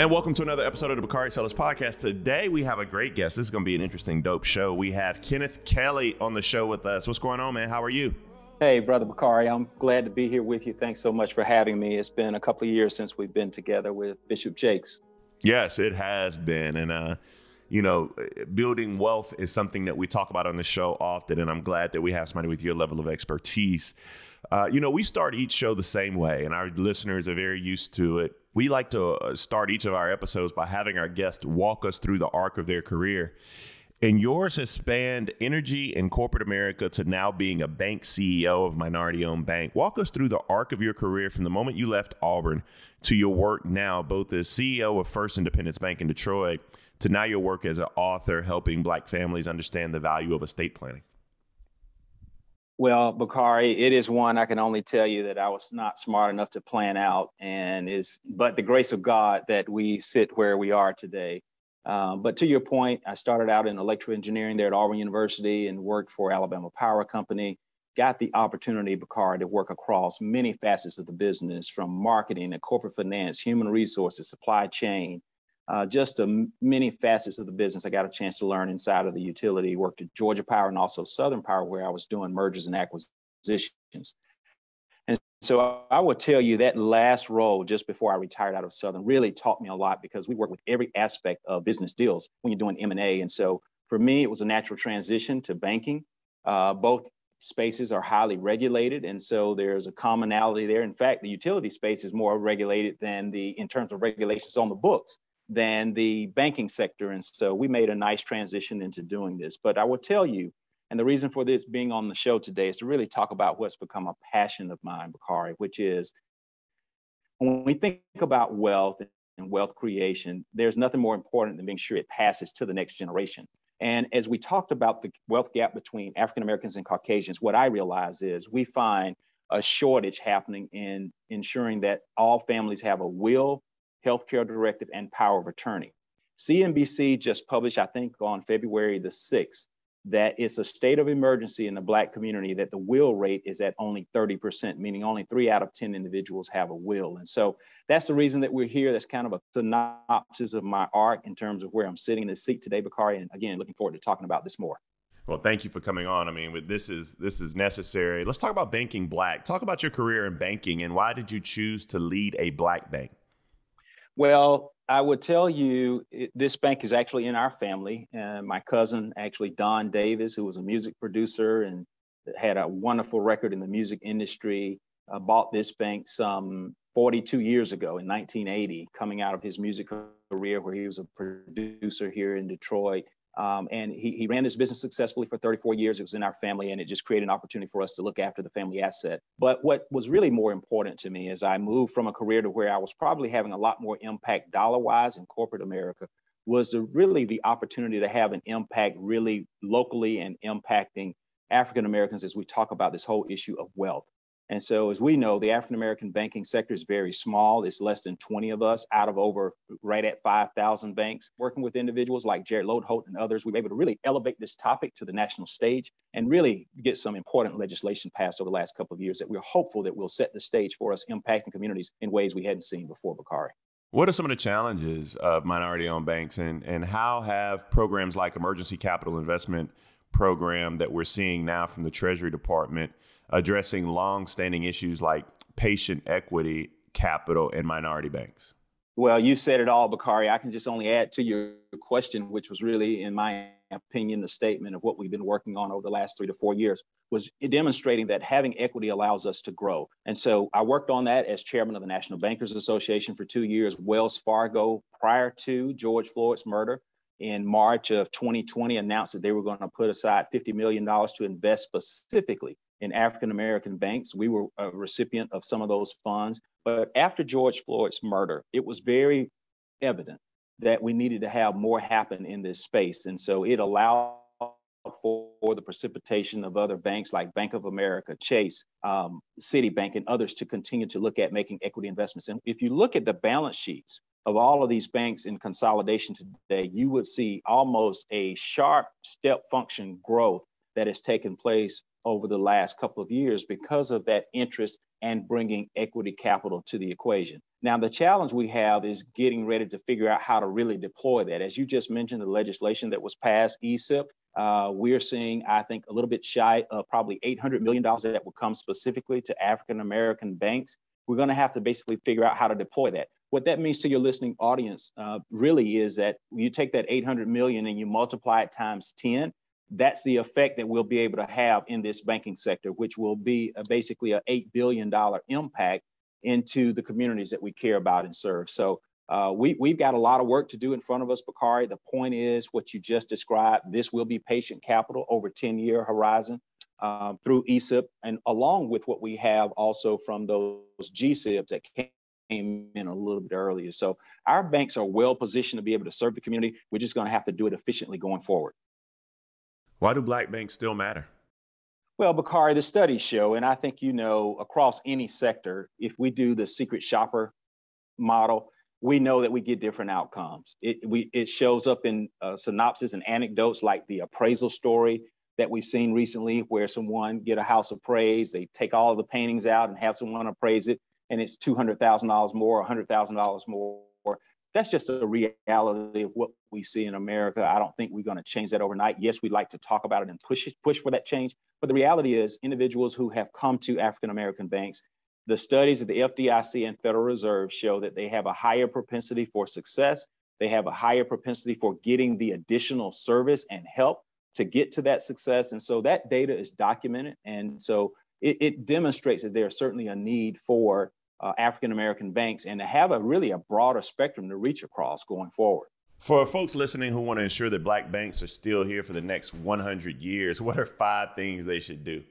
And welcome to another episode of the Bakari Sellers Podcast. Today we have a great guest. This is going to be an interesting, dope show. We have Kenneth Kelly on the show with us. What's going on, man? How are you? Hey, Brother Bakari. I'm glad to be here with you. Thanks so much for having me. It's been a couple of years since we've been together with Bishop Jakes. Yes, it has been. And, building wealth is something that we talk about on the show often. And I'm glad that we have somebody with your level of expertise. We start each show the same way, and our listeners are very used to it. We like to start each of our episodes by having our guests walk us through the arc of their career. And yours has spanned energy and corporate America to now being a bank CEO of minority-owned bank. Walk us through the arc of your career from the moment you left Auburn to your work now, both as CEO of First Independence Bank in Detroit, to now your work as an author helping Black families understand the value of estate planning. Well, Bakari, it is one I can only tell you that I was not smart enough to plan out, but the grace of God that we sit where we are today. But to your point, I started out in electrical engineering there at Auburn University and worked for Alabama Power Company. Got the opportunity, Bakari, to work across many facets of the business, from marketing and corporate finance, human resources, supply chain, many facets of the business. I got a chance to learn inside of the utility, worked at Georgia Power and also Southern Power, where I was doing mergers and acquisitions. And so I will tell you that last role just before I retired out of Southern really taught me a lot, because we work with every aspect of business deals when you're doing M&A. And so for me, it was a natural transition to banking. Both spaces are highly regulated, and so there's a commonality there. In fact, the utility space is more regulated in terms of regulations on the books, than the banking sector. And so we made a nice transition into doing this. But I will tell you, and the reason for this being on the show today is to really talk about what's become a passion of mine, Bakari, which is when we think about wealth and wealth creation, there's nothing more important than making sure it passes to the next generation. And as we talked about the wealth gap between African Americans and Caucasians, what I realize is we find a shortage happening in ensuring that all families have a will, healthcare directive, and power of attorney. CNBC just published, I think on February the 6th, that it's a state of emergency in the Black community, that the will rate is at only 30%, meaning only 3 out of 10 individuals have a will. And so that's the reason that we're here. That's kind of a synopsis of my arc in terms of where I'm sitting in this seat today, Bakari. And again, looking forward to talking about this more. Well, thank you for coming on. I mean, this is necessary. Let's talk about banking Black. Talk about your career in banking and why did you choose to lead a Black bank? Well, I would tell you this bank is actually in our family. My cousin, actually, Don Davis, who was a music producer and had a wonderful record in the music industry, bought this bank some 42 years ago in 1980, coming out of his music career where he was a producer here in Detroit. And he ran this business successfully for 34 years. It was in our family, and it just created an opportunity for us to look after the family asset. But what was really more important to me as I moved from a career to where I was probably having a lot more impact dollar-wise in corporate America was really the opportunity to have an impact really locally and impacting African Americans as we talk about this whole issue of wealth. And so, as we know, the African-American banking sector is very small. It's less than 20 of us out of over right at 5,000 banks. Working with individuals like Jared Lodeholt and others, we were able to really elevate this topic to the national stage and really get some important legislation passed over the last couple of years that we're hopeful that will set the stage for us impacting communities in ways we hadn't seen before, Bakari. What are some of the challenges of minority-owned banks, and how have programs like Emergency Capital Investment Program that we're seeing now from the Treasury Department addressing long-standing issues like patient equity, capital, and minority banks? Well, you said it all, Bakari. I can just only add to your question, which was really, in my opinion, the statement of what we've been working on over the last 3 to 4 years, was demonstrating that having equity allows us to grow. And so I worked on that as chairman of the National Bankers Association for 2 years. Wells Fargo, prior to George Floyd's murder, in March of 2020, announced that they were going to put aside $50 million to invest specifically in African-American banks. We were a recipient of some of those funds. But after George Floyd's murder, it was very evident that we needed to have more happen in this space. And so it allowed for the precipitation of other banks like Bank of America, Chase, Citibank, and others to continue to look at making equity investments. And if you look at the balance sheets of all of these banks in consolidation today, you would see almost a sharp step function growth that has taken place over the last couple of years because of that interest and bringing equity capital to the equation. Now, the challenge we have is getting ready to figure out how to really deploy that. As you just mentioned, the legislation that was passed, ESIP, we're seeing, I think, a little bit shy of probably $800 million that will come specifically to African-American banks. We're going to have to basically figure out how to deploy that. What that means to your listening audience really is that you take that 800 million and you multiply it times 10. That's the effect that we'll be able to have in this banking sector, which will be basically an $8 billion impact into the communities that we care about and serve. So we've got a lot of work to do in front of us, Bakari. The point is what you just described. This will be patient capital over 10-year horizon through ESIP, and along with what we have also from those GSIBs that came in a little bit earlier. So our banks are well positioned to be able to serve the community. We're just going to have to do it efficiently going forward. Why do Black banks still matter? Well, Bakari, the studies show, and I think you know, across any sector, if we do the secret shopper model, we know that we get different outcomes. It shows up in synopsis and anecdotes like the appraisal story that we've seen recently, where someone get a house appraised, they take all of the paintings out and have someone appraise it, and it's $200,000 more, $100,000 more. That's just a reality of what we see in America. I don't think we're going to change that overnight. Yes, we'd like to talk about it and push for that change. But the reality is individuals who have come to African-American banks, the studies of the FDIC and Federal Reserve show that they have a higher propensity for success. They have a higher propensity for getting the additional service and help to get to that success. And so that data is documented. And so it demonstrates that there's certainly a need for African-American banks and to have a broader spectrum to reach across going forward. For folks listening who want to ensure that Black banks are still here for the next 100 years, what are 5 things they should do?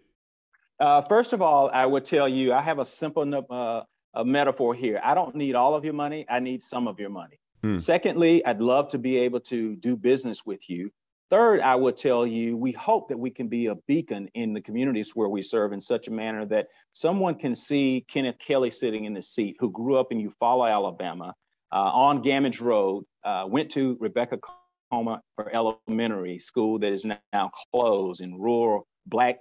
First of all, I would tell you, I have a simple metaphor here. I don't need all of your money. I need some of your money. Secondly, I'd love to be able to do business with you. Third, I would tell you, we hope that we can be a beacon in the communities where we serve in such a manner that someone can see Kenneth Kelly sitting in the seat, who grew up in Eufaula, Alabama, on Gamage Road, went to Rebecca Comer Elementary School that is now closed in rural Black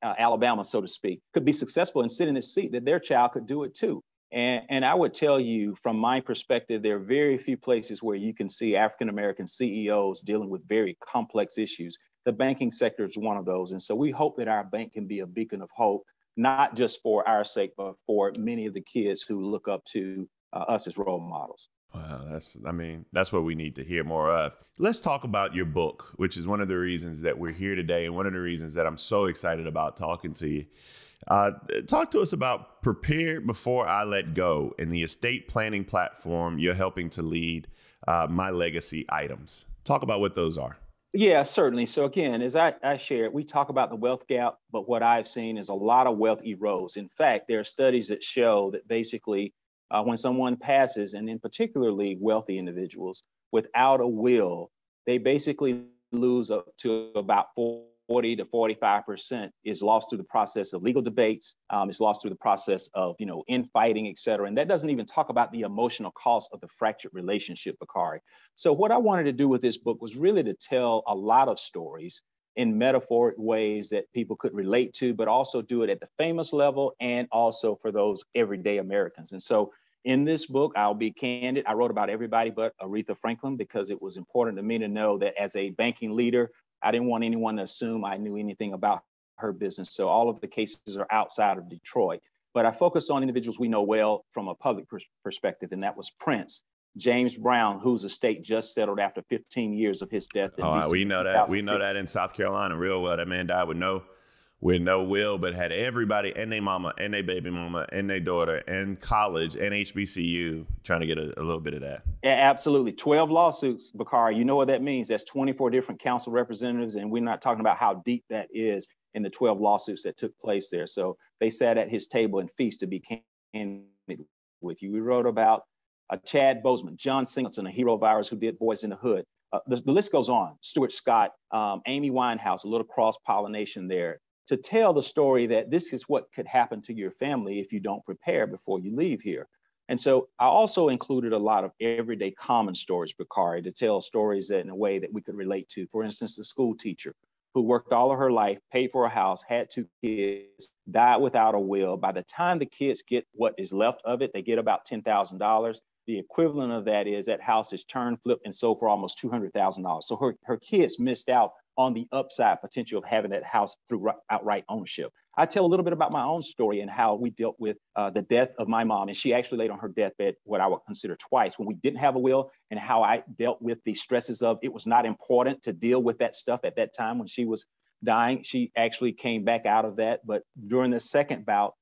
Alabama, so to speak, could be successful and sit in his seat, that their child could do it too. And I would tell you, from my perspective, there are very few places where you can see African-American CEOs dealing with very complex issues. The banking sector is one of those. And so we hope that our bank can be a beacon of hope, not just for our sake, but for many of the kids who look up to us as role models. Wow, that's what we need to hear more of. Let's talk about your book, which is one of the reasons that we're here today and one of the reasons that I'm so excited about talking to you. Talk to us about Prepared Before I Let Go and the estate planning platform you're helping to lead, My Legacy Items. Talk about what those are. Yeah, certainly. So again, as I shared, we talk about the wealth gap, but what I've seen is a lot of wealth erodes. In fact, there are studies that show that basically when someone passes, and in particularly wealthy individuals, without a will, they basically lose up to about 40 to 45% is lost through the process of legal debates. It's lost through the process of, infighting, et cetera. And that doesn't even talk about the emotional cost of the fractured relationship, Bakari. So what I wanted to do with this book was really to tell a lot of stories in metaphoric ways that people could relate to, but also do it at the famous level and also for those everyday Americans. And so in this book, I'll be candid. I wrote about everybody but Aretha Franklin because it was important to me to know that as a banking leader, I didn't want anyone to assume I knew anything about her business. So all of the cases are outside of Detroit. But I focused on individuals we know well from a public perspective, and that was Prince, James Brown, whose estate just settled after 15 years of his death. We know that. We know that in South Carolina real well. That man died with no will, but had everybody and their mama and their baby mama and their daughter and college and HBCU trying to get a little bit of that. Yeah, absolutely. 12 lawsuits, Bakari. You know what that means? That's 24 different council representatives. And we're not talking about how deep that is in the 12 lawsuits that took place there. So they sat at his table and feast to be candid with you. We wrote about Chad Boseman, John Singleton, a hero of ours who did Boys in the Hood. The list goes on. Stuart Scott, Amy Winehouse, a little cross-pollination there, to tell the story that this is what could happen to your family if you don't prepare before you leave here. And so I also included a lot of everyday common stories, Bakari, to tell stories that in a way that we could relate to. For instance, the school teacher who worked all of her life, paid for a house, had 2 kids, died without a will. By the time the kids get what is left of it, they get about $10,000. The equivalent of that is that house is turned, flipped, and sold for almost $200,000. So her kids missed out on the upside potential of having that house through outright ownership. I tell a little bit about my own story and how we dealt with the death of my mom. And she actually laid on her deathbed what I would consider twice, when we didn't have a will, and how I dealt with the stresses of it was not important to deal with that stuff at that time when she was dying. She actually came back out of that. But during the second bout,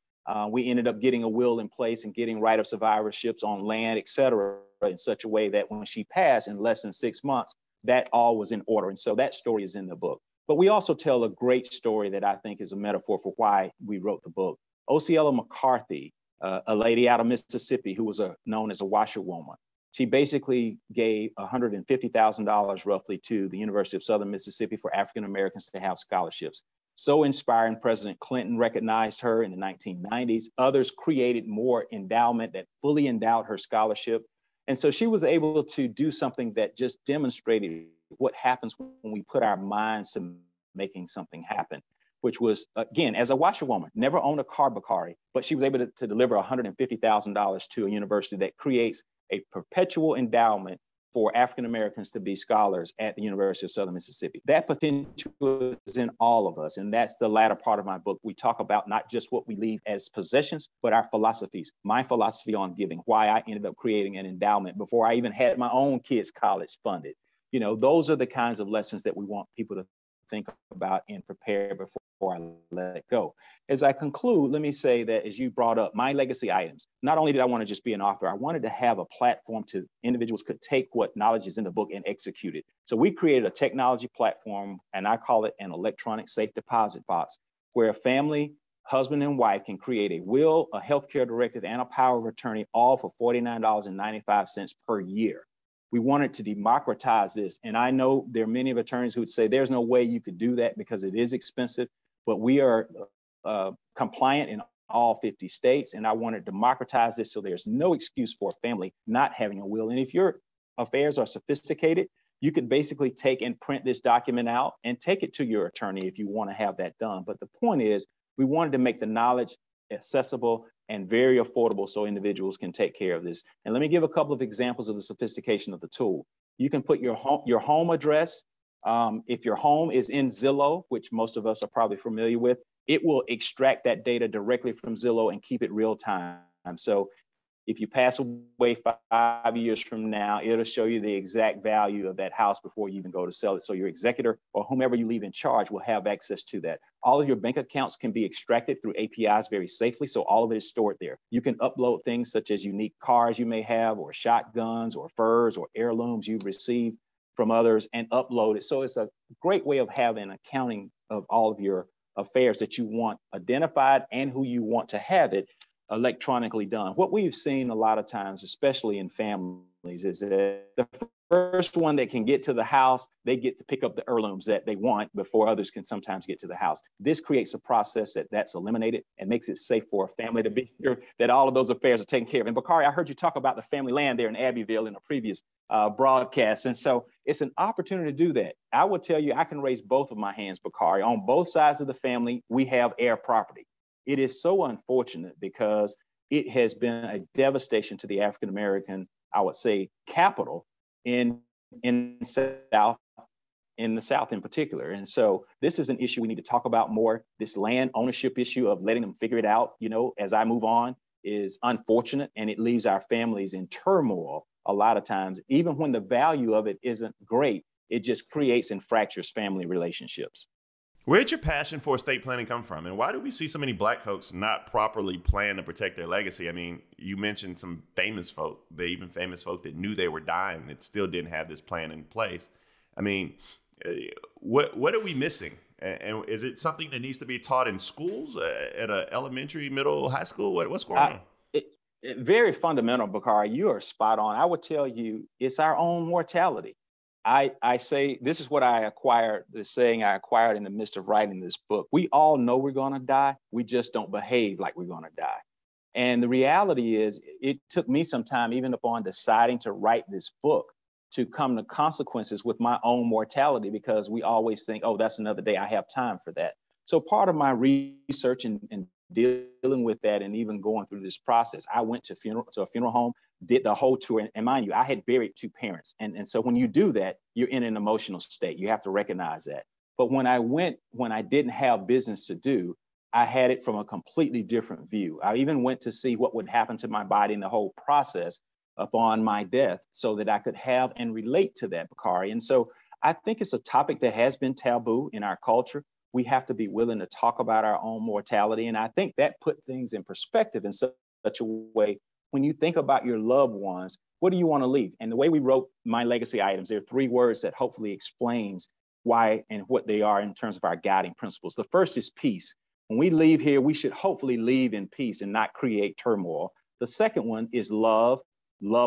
we ended up getting a will in place and getting right of survivorships on land, et cetera, in such a way that when she passed in less than 6 months, that all was in order. And so that story is in the book. But we also tell a great story that I think is a metaphor for why we wrote the book. Osiella McCarthy, a lady out of Mississippi who was known as a washerwoman, she basically gave $150,000 roughly to the University of Southern Mississippi for African Americans to have scholarships. So inspiring, President Clinton recognized her in the 1990s. Others created more endowment that fully endowed her scholarship. And so she was able to do something that just demonstrated what happens when we put our minds to making something happen, which was, again, as a washerwoman, never owned a car, Bakari, but she was able to deliver $150,000 to a university that creates a perpetual endowment for African Americans to be scholars at the University of Southern Mississippi. That potential is in all of us. And that's the latter part of my book. We talk about not just what we leave as possessions, but our philosophies. My philosophy on giving, why I ended up creating an endowment before I even had my own kids' college funded. You know, those are the kinds of lessons that we want people to think about and prepare before I let it go. As I conclude, let me say that as you brought up my legacy items, not only did I want to just be an author, I wanted to have a platform to individuals could take what knowledge is in the book and execute it. So we created a technology platform, and I call it an electronic safe deposit box, where a family, husband and wife, can create a will, a healthcare directive, and a power of attorney, all for $49.95 per year. We wanted to democratize this. And I know there are many of attorneys who would say there's no way you could do that because it is expensive, but we are compliant in all 50 states. And I want to democratize this so there's no excuse for a family not having a will. And if your affairs are sophisticated, you could basically take and print this document out and take it to your attorney if you want to have that done. But the point is, we wanted to make the knowledge accessible and very affordable so individuals can take care of this. And let me give a couple of examples of the sophistication of the tool. You can put your home address. If your home is in Zillow, which most of us are probably familiar with, it will extract that data directly from Zillow and keep it real time. So if you pass away 5 years from now, it'll show you the exact value of that house before you even go to sell it. So your executor or whomever you leave in charge will have access to that. All of your bank accounts can be extracted through APIs very safely. So all of it is stored there. You can upload things such as unique cars you may have, or shotguns, or furs, or heirlooms you've received from others, and upload it. So it's a great way of having accounting of all of your affairs that you want identified and who you want to have it electronically done. What we've seen a lot of times, especially in families, is that the first one that can get to the house, they get to pick up the heirlooms that they want before others can sometimes get to the house. This creates a process that's eliminated and makes it safe for a family to be sure that all of those affairs are taken care of. And Bakari, I heard you talk about the family land there in Abbeville in a previous broadcast. And so it's an opportunity to do that. I will tell you, I can raise both of my hands, Bakari. On both sides of the family, we have heir property. It is so unfortunate because it has been a devastation to the African-American, I would say, capital in the South in particular. And so this is an issue we need to talk about more. This land ownership issue of letting them figure it out, as I move on, is unfortunate, and it leaves our families in turmoil a lot of times. Even when the value of it isn't great, it just creates and fractures family relationships. Where'd your passion for estate planning come from? And why do we see so many Black folks not properly plan to protect their legacy? I mean, you mentioned some famous folk, even famous folk that knew they were dying that still didn't have this plan in place. I mean, what are we missing? And is it something that needs to be taught in schools at an elementary, middle, high school? What's going on? Very fundamental, Bakari. You are spot on. I would tell you it's our own mortality. I say, this is what I acquired, the saying I acquired in the midst of writing this book. We all know we're going to die. We just don't behave like we're going to die. And the reality is, it took me some time, even upon deciding to write this book, to come to consequences with my own mortality, because we always think, oh, that's another day, I have time for that. So part of my research and dealing with that, and even going through this process, I went to a funeral home, did the whole tour. And mind you, I had buried two parents. And so when you do that, you're in an emotional state. You have to recognize that. But when I didn't have business to do, I had it from a completely different view. I even went to see what would happen to my body in the whole process upon my death, so that I could have and relate to that, Bakari. And so I think it's a topic that has been taboo in our culture. We have to be willing to talk about our own mortality. And I think that put things in perspective in such a way. When you think about your loved ones, what do you want to leave? And the way we wrote My Legacy Items, there are 3 words that hopefully explains why and what they are in terms of our guiding principles. The first is peace. When we leave here, we should hopefully leave in peace and not create turmoil. The second one is love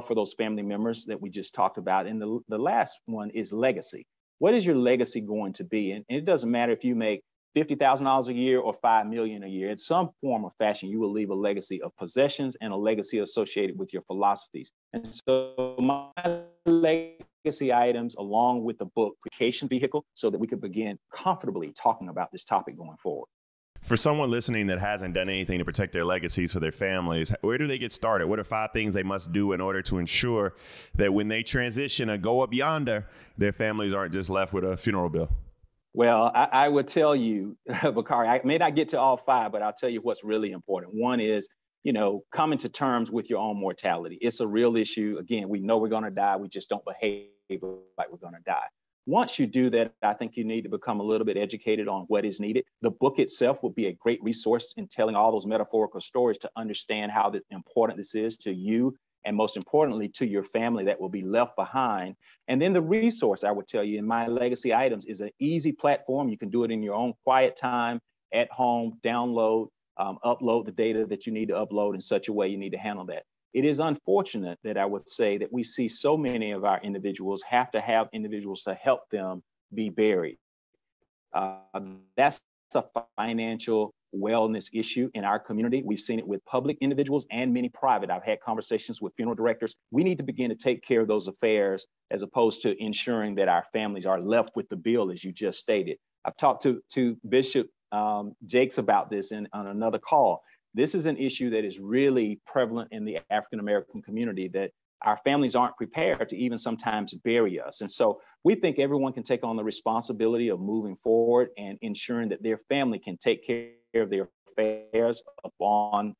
for those family members that we just talked about. And the last one is legacy. What is your legacy going to be? And it doesn't matter if you make $50,000 a year or $5 million a year. In some form or fashion, you will leave a legacy of possessions and a legacy associated with your philosophies. And so my legacy items, along with the book, Creation Vehicle, so that we could begin comfortably talking about this topic going forward. For someone listening that hasn't done anything to protect their legacies for their families, where do they get started? What are 5 things they must do in order to ensure that when they transition and go up yonder, their families aren't just left with a funeral bill? Well, I would tell you, Bakari, I may not get to all 5, but I'll tell you what's really important. One is, coming to terms with your own mortality. It's a real issue. Again, we know we're going to die. We just don't behave like we're going to die. Once you do that, I think you need to become a little bit educated on what is needed. The book itself will be a great resource in telling all those metaphorical stories to understand how important this is to you, and most importantly, to your family that will be left behind. And then the resource, I would tell you, in My Legacy Items is an easy platform. You can do it in your own quiet time, at home, download, upload the data that you need to upload in such a way you need to handle that. It is unfortunate that I would say that we see so many of our individuals have to have individuals to help them be buried. That's a financial wellness issue in our community. We've seen it with public individuals and many private. I've had conversations with funeral directors. We need to begin to take care of those affairs as opposed to ensuring that our families are left with the bill, as you just stated. I've talked to Bishop Jakes about this on another call. This is an issue that is really prevalent in the African-American community, that our families aren't prepared to even sometimes bury us. And so we think everyone can take on the responsibility of moving forward and ensuring that their family can take care of their affairs upon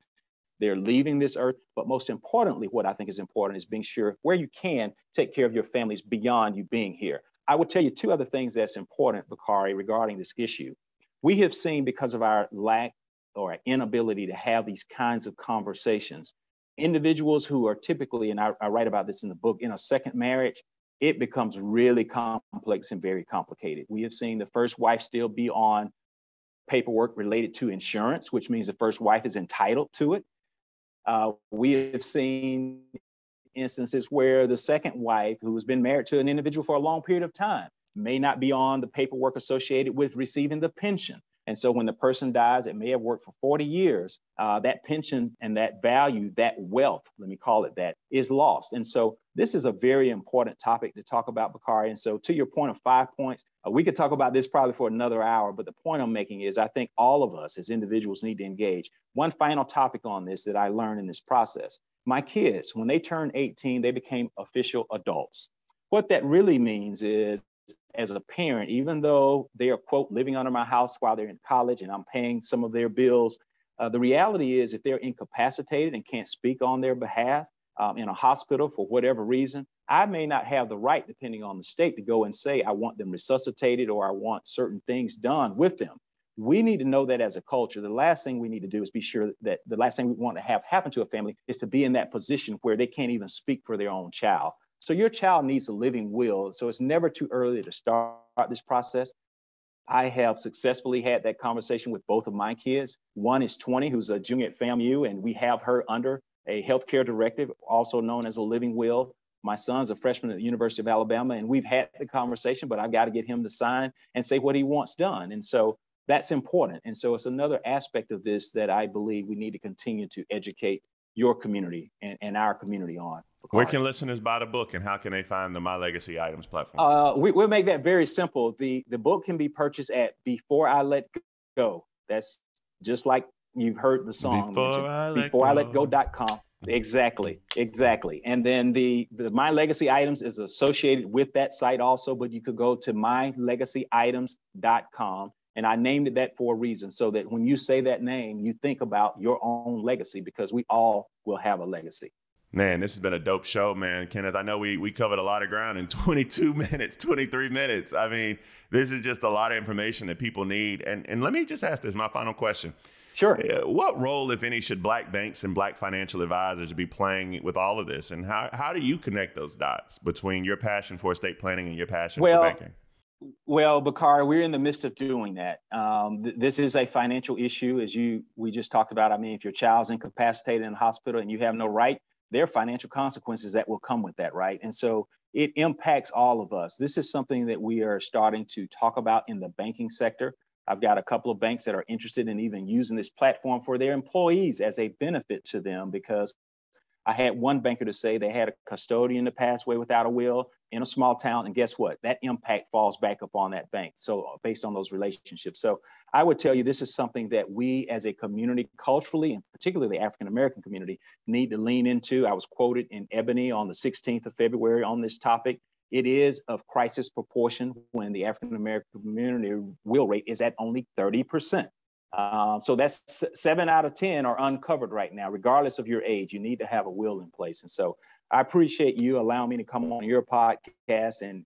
their leaving this earth. But most importantly, what I think is important is being sure where you can take care of your families beyond you being here. I would tell you 2 other things that's important, Bakari, regarding this issue. We have seen, because of our lack or inability to have these kinds of conversations, individuals who are typically, and I write about this in the book, in a second marriage, it becomes really complex and very complicated. We have seen the first wife still be on paperwork related to insurance, which means the first wife is entitled to it. We have seen instances where the second wife, who has been married to an individual for a long period of time, may not be on the paperwork associated with receiving the pension. And so when the person dies, it may have worked for 40 years, that pension and that value, that wealth, let me call it that, is lost. And so this is a very important topic to talk about, Bakari. And so to your point of 5 points, we could talk about this probably for another hour, but the point I'm making is I think all of us as individuals need to engage. One final topic on this that I learned in this process: my kids, when they turned 18, they became official adults. What that really means is, as a parent, even though they are, quote, living under my house while they're in college and I'm paying some of their bills, the reality is if they're incapacitated and can't speak on their behalf in a hospital for whatever reason, I may not have the right, depending on the state, to go and say I want them resuscitated or I want certain things done with them. We need to know that as a culture. The last thing we need to do is be sure that the last thing we want to have happen to a family is to be in that position where they can't even speak for their own child. So your child needs a living will. So it's never too early to start this process. I have successfully had that conversation with both of my kids. One is 20, who's a junior at FAMU, and we have her under a healthcare directive, also known as a living will. My son's a freshman at the University of Alabama, and we've had the conversation, but I've got to get him to sign and say what he wants done. And so that's important. And so it's another aspect of this that I believe we need to continue to educate your community and our community on. Where can listeners buy the book, and how can they find the My Legacy Items platform? We'll make that very simple. The book can be purchased at Before I Let Go. That's just like you've heard the song. BeforeILetGo.com. Exactly. And then the My Legacy Items is associated with that site also, but you could go to mylegacyitems.com. And I named it that for a reason, so that when you say that name, you think about your own legacy, because we all will have a legacy. Man, this has been a dope show, man. Kenneth, I know we covered a lot of ground in 22 minutes, 23 minutes. I mean, this is just a lot of information that people need. And let me just ask this, my final question. Sure. What role, if any, should Black banks and Black financial advisors be playing with all of this? And how do you connect those dots between your passion for estate planning and your passion for banking? Well, Bakari, we're in the midst of doing that. This is a financial issue, as we just talked about. I mean, if your child's incapacitated in the hospital and you have no right, there are financial consequences that will come with that, right? And so it impacts all of us. This is something that we are starting to talk about in the banking sector. I've got a couple of banks that are interested in even using this platform for their employees as a benefit to them, because I had one banker to say they had a custodian that passed away without a will in a small town. And guess what? That impact falls back upon that bank. So based on those relationships. So I would tell you, this is something that we as a community culturally, and particularly the African-American community, need to lean into. I was quoted in Ebony on the 16th of February on this topic. It is of crisis proportion when the African-American community will rate is at only 30%. So that's 7 out of 10 are uncovered right now, regardless of your age. You need to have a will in place. And so I appreciate you allowing me to come on your podcast and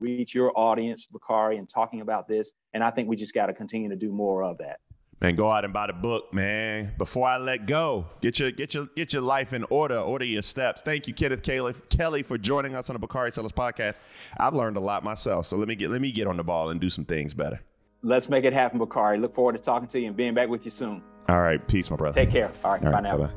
reach your audience, Bakari, and talking about this. And I think we just got to continue to do more of that. Man, go out and buy the book, man. Before I Let Go, get your life in order your steps. Thank you, Kenneth Kelly, for joining us on the Bakari Sellers Podcast. I've learned a lot myself, so let me get on the ball and do some things better. Let's make it happen, Bakari. Look forward to talking to you and being back with you soon. All right. Peace, my brother. Take care. All right. Bye now. Bye-bye.